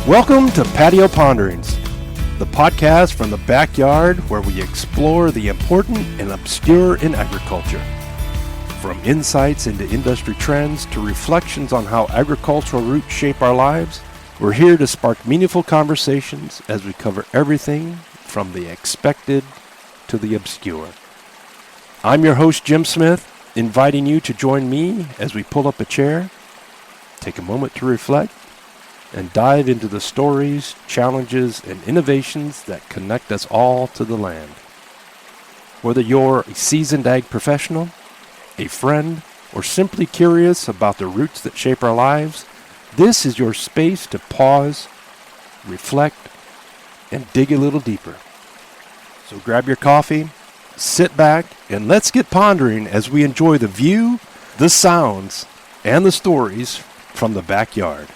Welcome to Patio Ponderings, the podcast from the backyard where we explore the important and obscure in agriculture. From insights into industry trends to reflections on how agricultural roots shape our lives, we're here to spark meaningful conversations as we cover everything from the expected to the obscure. I'm your host, Jim Smith, inviting you to join me as we pull up a chair, take a moment to reflect, and dive into the stories, challenges, and innovations that connect us all to the land. Whether you're a seasoned ag professional, a friend, or simply curious about the roots that shape our lives, this is your space to pause, reflect, and dig a little deeper. So grab your coffee, sit back, and let's get pondering as we enjoy the view, the sounds, and the stories from the backyard.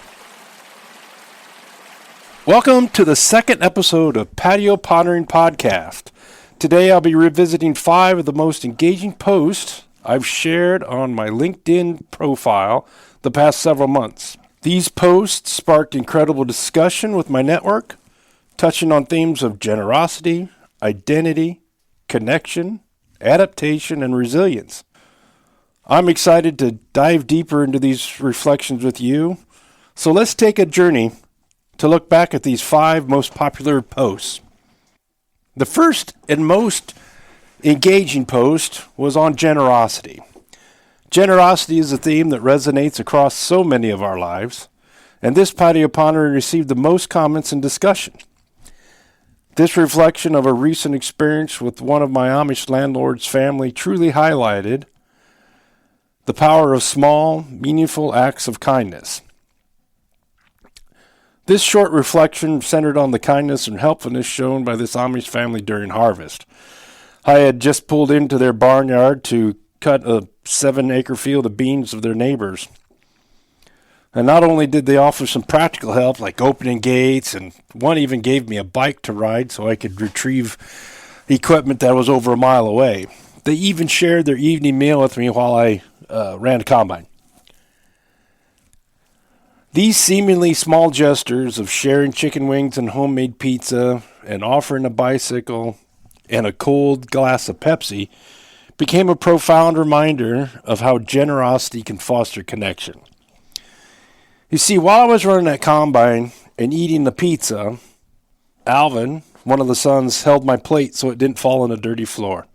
Welcome to the second episode of Patio Pondering Podcast. Today I'll be revisiting 5 of the most engaging posts I've shared on my LinkedIn profile the past several months. These posts sparked incredible discussion with my network, touching on themes of generosity, identity, connection, adaptation, and resilience. I'm excited to dive deeper into these reflections with you, so let's take a journey to look back at these 5 most popular posts. The first and most engaging post was on generosity. Generosity is a theme that resonates across so many of our lives, and this patio pondering received the most comments and discussion. This reflection of a recent experience with one of my Amish landlord's family truly highlighted the power of small, meaningful acts of kindness. This short reflection centered on the kindness and helpfulness shown by this Amish family during harvest. I had just pulled into their barnyard to cut a 7-acre field of beans of their neighbors. And not only did they offer some practical help, like opening gates, and one even gave me a bike to ride so I could retrieve equipment that was over a mile away. They even shared their evening meal with me while I ran a combine. These seemingly small gestures of sharing chicken wings and homemade pizza and offering a bicycle and a cold glass of Pepsi became a profound reminder of how generosity can foster connection. You see, while I was running that combine and eating the pizza, Alvin, one of the sons, held my plate so it didn't fall on the dirty floor.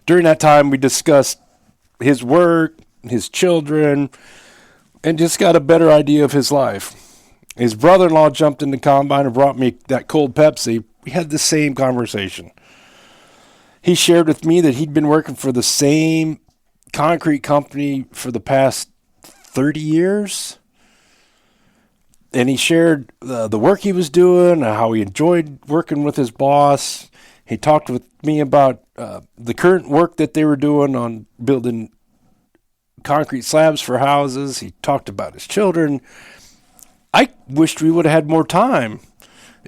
During that time, we discussed his work, his children, and just got a better idea of his life. His brother-in-law jumped in the combine and brought me that cold Pepsi. We had the same conversation. He shared with me that he'd been working for the same concrete company for the past 30 years. And he shared the work he was doing, how he enjoyed working with his boss. He talked with me about the current work that they were doing on building concrete slabs for houses. He talked about his children. I wished we would have had more time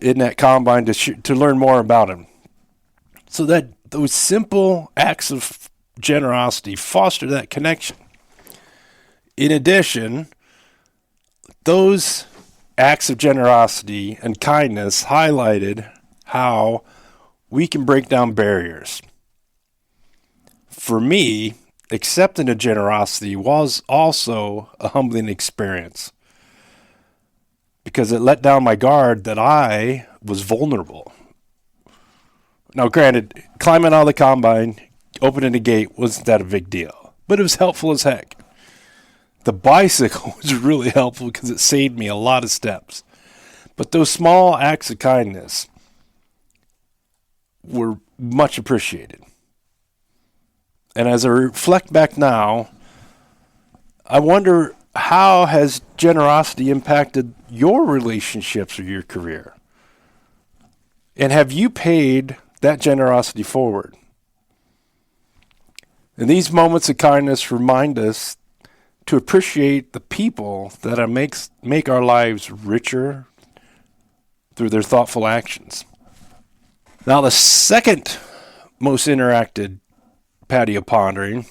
in that combine to learn more about him. So that those simple acts of generosity foster that connection. In addition, those acts of generosity and kindness highlighted how we can break down barriers. For me, accepting a generosity was also a humbling experience because it let down my guard that I was vulnerable. Now, granted, climbing out of the combine, opening the gate wasn't that a big deal, but it was helpful as heck. The bicycle was really helpful because it saved me a lot of steps. But those small acts of kindness were much appreciated. And as I reflect back now, I wonder, how has generosity impacted your relationships or your career? And have you paid that generosity forward? And these moments of kindness remind us to appreciate the people that make our lives richer through their thoughtful actions. Now, the second most interacted patio pondering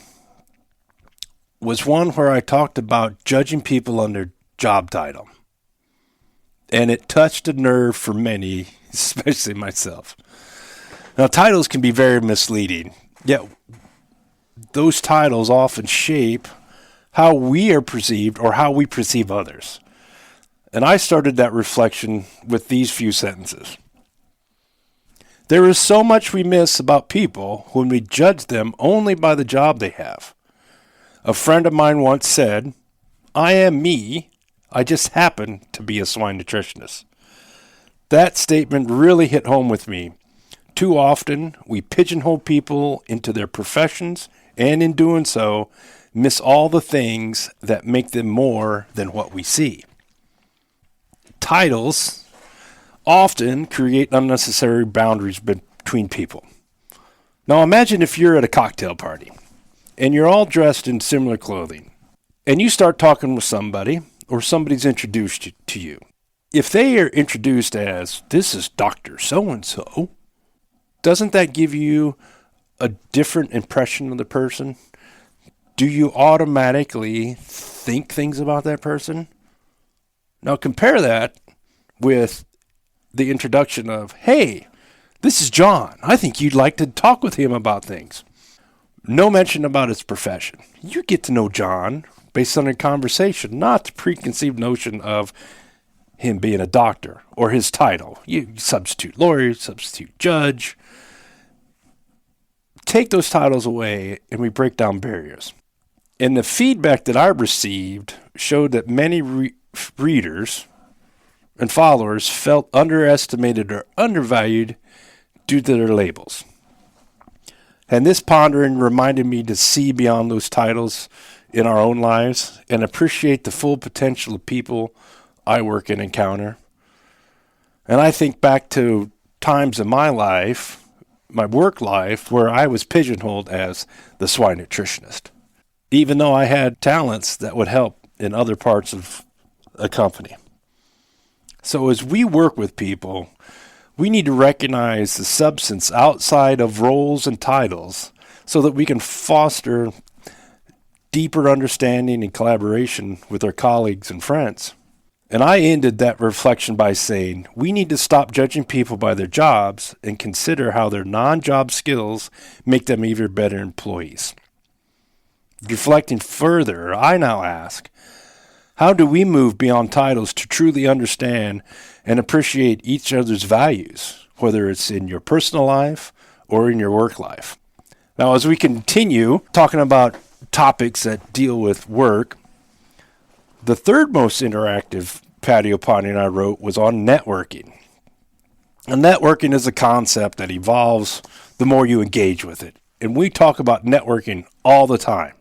was one where I talked about judging people on their job title. and it touched a nerve for many, especially myself. Now, titles can be very misleading, yet those titles often shape how we are perceived or how we perceive others. And I started that reflection with these few sentences. There is so much we miss about people when we judge them only by the job they have. A friend of mine once said, I am me, I just happen to be a swine nutritionist. That statement really hit home with me. Too often, we pigeonhole people into their professions, and in doing so, miss all the things that make them more than what we see. Titles often create unnecessary boundaries between people. Now imagine if you're at a cocktail party and you're all dressed in similar clothing and you start talking with somebody or somebody's introduced to you. If they are introduced as, this is Dr. So-and-so, doesn't that give you a different impression of the person? Do you automatically think things about that person? Now compare that with the introduction of, hey, this is John. I think you'd like to talk with him about things. No mention about his profession. You get to know John based on a conversation, not the preconceived notion of him being a doctor or his title. You substitute lawyer, substitute judge. Take those titles away and we break down barriers. And the feedback that I received showed that many readers and followers felt underestimated or undervalued due to their labels. And this pondering reminded me to see beyond those titles in our own lives and appreciate the full potential of people I work and encounter. And I think back to times in my life, my work life, where I was pigeonholed as the swine nutritionist, even though I had talents that would help in other parts of a company. So as we work with people, we need to recognize the substance outside of roles and titles so that we can foster deeper understanding and collaboration with our colleagues and friends. And I ended that reflection by saying, we need to stop judging people by their jobs and consider how their non-job skills make them even better employees. Reflecting further, I now ask, how do we move beyond titles to truly understand and appreciate each other's values, whether it's in your personal life or in your work life? Now, as we continue talking about topics that deal with work, the third most interactive patio pondering I wrote was on networking. And networking is a concept that evolves the more you engage with it. And we talk about networking all the time.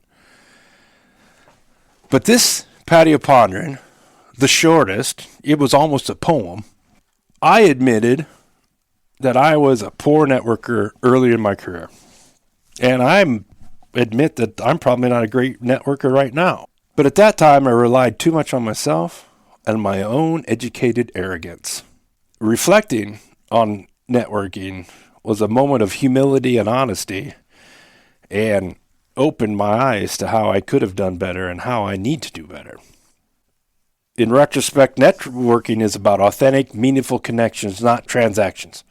But this patio pondering, the shortest, it was almost a poem. I admitted that I was a poor networker early in my career. And I admit that I'm probably not a great networker right now. But at that time, I relied too much on myself and my own educated arrogance. Reflecting on networking was a moment of humility and honesty and opened my eyes to how I could have done better and how I need to do better. In retrospect, networking is about authentic, meaningful connections, not transactions.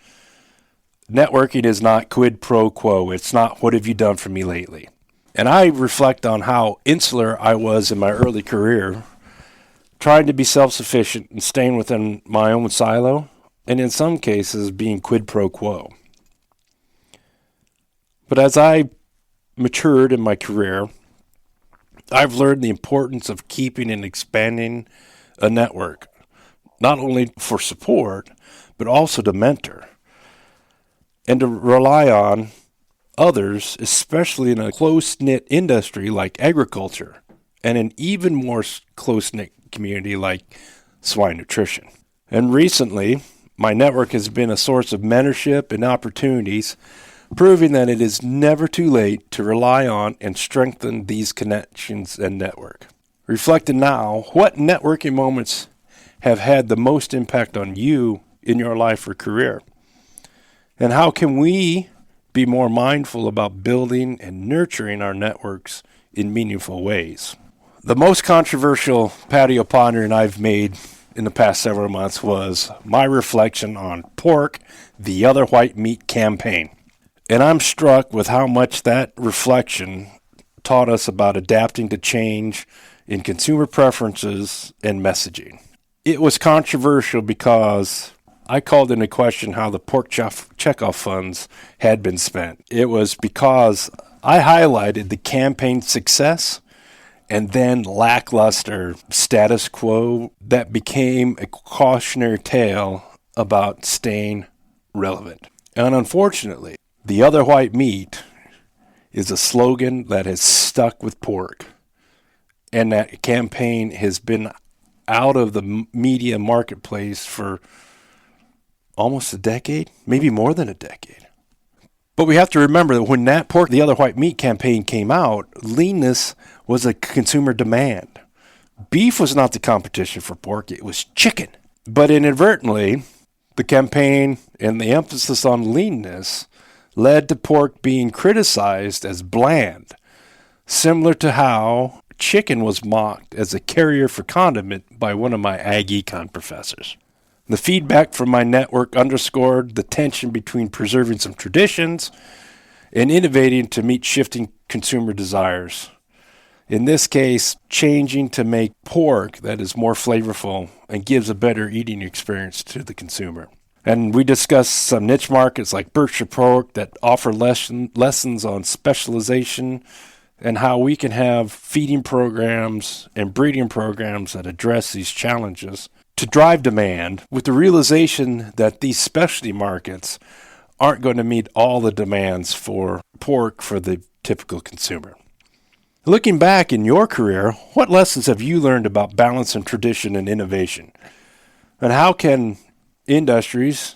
Networking is not quid pro quo. It's not what have you done for me lately. And I reflect on how insular I was in my early career, trying to be self-sufficient and staying within my own silo, and in some cases being quid pro quo. But as I matured in my career, I've learned the importance of keeping and expanding a network, not only for support, but also to mentor and to rely on others, especially in a close-knit industry like agriculture and an even more close-knit community like swine nutrition. And recently, my network has been a source of mentorship and opportunities, proving that it is never too late to rely on and strengthen these connections and network. Reflecting now, what networking moments have had the most impact on you in your life or career? And how can we be more mindful about building and nurturing our networks in meaningful ways? The most controversial patio pondering I've made in the past several months was my reflection on pork, the other white meat campaign. And I'm struck with how much that reflection taught us about adapting to change in consumer preferences and messaging. It was controversial because I called into question how the pork checkoff funds had been spent. It was because I highlighted the campaign's success and then lackluster status quo that became a cautionary tale about staying relevant. And unfortunately, the other white meat is a slogan that has stuck with pork. And that campaign has been out of the media marketplace for almost a decade, maybe more than a decade. But we have to remember that when that pork, the other white meat campaign came out, leanness was a consumer demand. Beef was not the competition for pork, it was chicken. But inadvertently, the campaign and the emphasis on leanness led to pork being criticized as bland, similar to how chicken was mocked as a carrier for condiment by one of my ag econ professors. The feedback from my network underscored the tension between preserving some traditions and innovating to meet shifting consumer desires. In this case, changing to make pork that is more flavorful and gives a better eating experience to the consumer. And we discussed some niche markets like Berkshire Pork that offer lessons on specialization and how we can have feeding programs and breeding programs that address these challenges to drive demand, with the realization that these specialty markets aren't going to meet all the demands for pork for the typical consumer. Looking back in your career, what lessons have you learned about balance and tradition and innovation? And how can industries,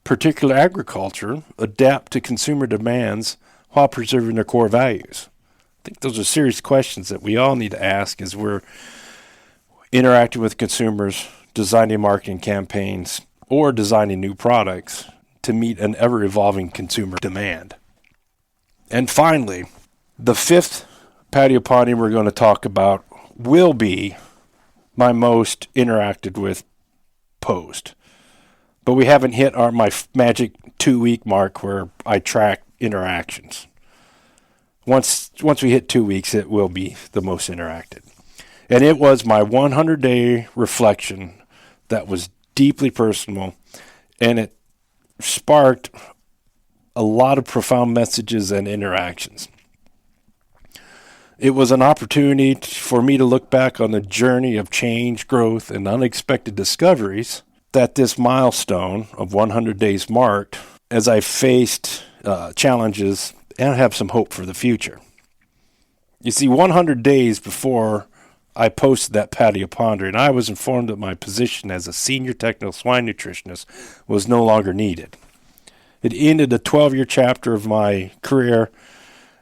particularly agriculture, adapt to consumer demands while preserving their core values? I think those are serious questions that we all need to ask as we're interacting with consumers, designing marketing campaigns, or designing new products to meet an ever-evolving consumer demand. And finally, the fifth patio potting we're going to talk about will be my most interacted with post. But we haven't hit my magic 2-week mark where I track interactions. Once we hit 2 weeks, it will be the most interacted. And it was my 100-day reflection that was deeply personal, and it sparked a lot of profound messages and interactions. It was an opportunity for me to look back on the journey of change, growth, and unexpected discoveries that this milestone of 100 days marked as I faced challenges and have some hope for the future. You see, 100 days before I posted that patio pondering, I was informed that my position as a senior technical swine nutritionist was no longer needed. It ended a 12-year chapter of my career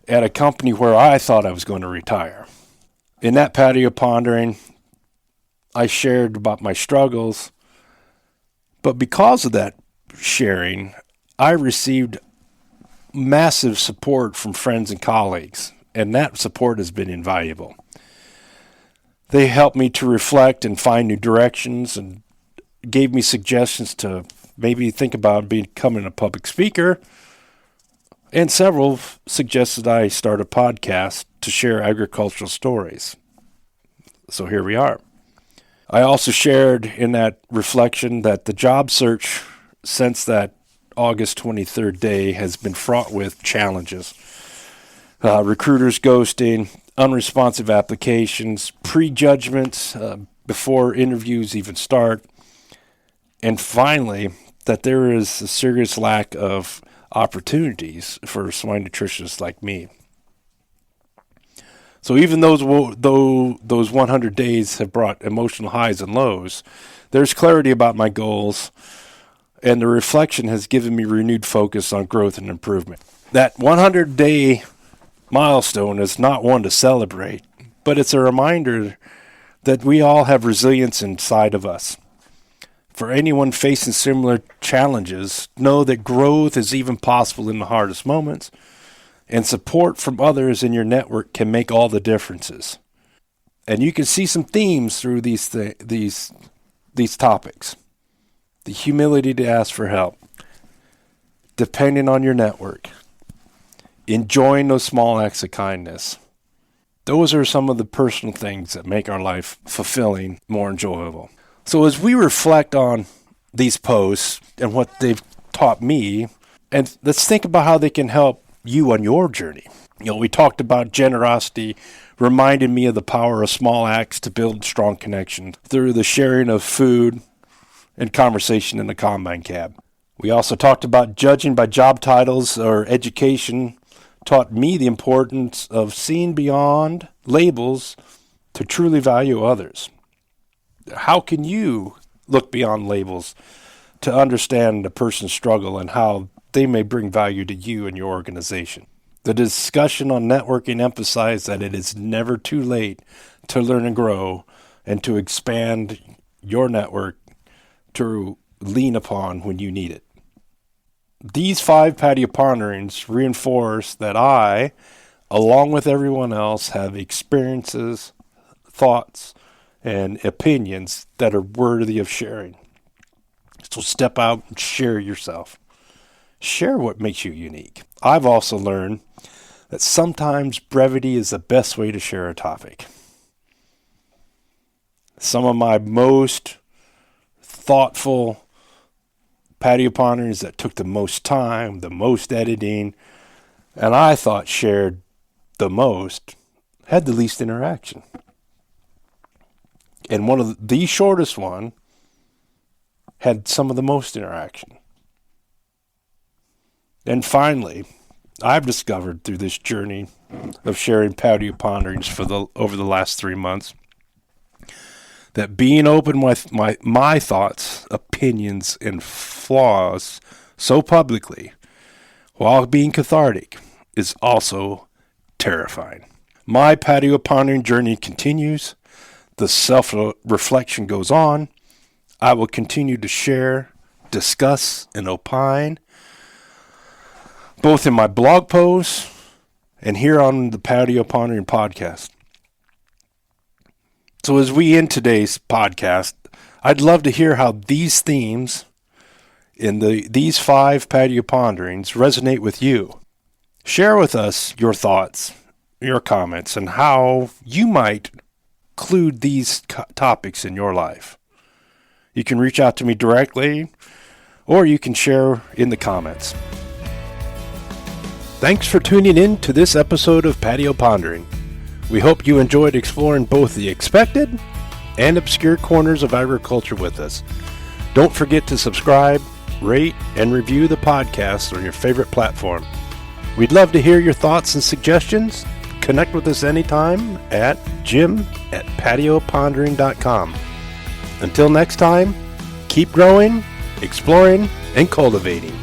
at a company where I thought I was going to retire. In that patio pondering, I shared about my struggles, but because of that sharing, I received massive support from friends and colleagues, and that support has been invaluable. They helped me to reflect and find new directions and gave me suggestions to maybe think about becoming a public speaker. And several suggested I start a podcast to share agricultural stories. So here we are. I also shared in that reflection that the job search since that August 23rd day has been fraught with challenges. Recruiters ghosting, unresponsive applications, prejudgments before interviews even start, and finally, that there is a serious lack of opportunities for swine nutritionists like me. So even though those 100 days have brought emotional highs and lows, there's clarity about my goals, and the reflection has given me renewed focus on growth and improvement. That 100-day milestone is not one to celebrate, but it's a reminder that we all have resilience inside of us. For anyone facing similar challenges, know that growth is even possible in the hardest moments, and support from others in your network can make all the differences. And you can see some themes through these these topics. The humility to ask for help. Depending on your network. Enjoying those small acts of kindness. Those are some of the personal things that make our life fulfilling, more enjoyable. So as we reflect on these posts and what they've taught me, and let's think about how they can help you on your journey. We talked about generosity, reminded me of the power of small acts to build strong connections through the sharing of food and conversation in the combine cab. We also talked about judging by job titles or education, taught me the importance of seeing beyond labels to truly value others. How can you look beyond labels to understand a person's struggle and how they may bring value to you and your organization? The discussion on networking emphasized that it is never too late to learn and grow and to expand your network to lean upon when you need it. These 5 patio ponderings reinforce that I, along with everyone else, have experiences, thoughts, and opinions that are worthy of sharing. So step out and share yourself. Share what makes you unique. I've also learned that sometimes brevity is the best way to share a topic. Some of my most thoughtful patio ponderings that took the most time, the most editing, and I thought shared the most, had the least interaction. And one of the shortest one had some of the most interaction. And finally, I've discovered through this journey of sharing patio ponderings over the last 3 months that being open with my thoughts, opinions, and flaws so publicly, while being cathartic, is also terrifying. My patio pondering journey continues. The self-reflection goes on. I will continue to share, discuss, and opine, both in my blog posts and here on the Patio Pondering podcast. So as we end today's podcast, I'd love to hear how these themes in these 5 patio ponderings resonate with you. Share with us your thoughts, your comments, and how you might include these topics in your life. You can reach out to me directly, or you can share in the comments. Thanks for tuning in to this episode of Patio Pondering. We hope you enjoyed exploring both the expected and obscure corners of agriculture with us. Don't forget to subscribe, rate, and review the podcast on your favorite platform. We'd love to hear your thoughts and suggestions. Connect with us anytime at jim@patiopondering.com. Until next time, keep growing, exploring, and cultivating.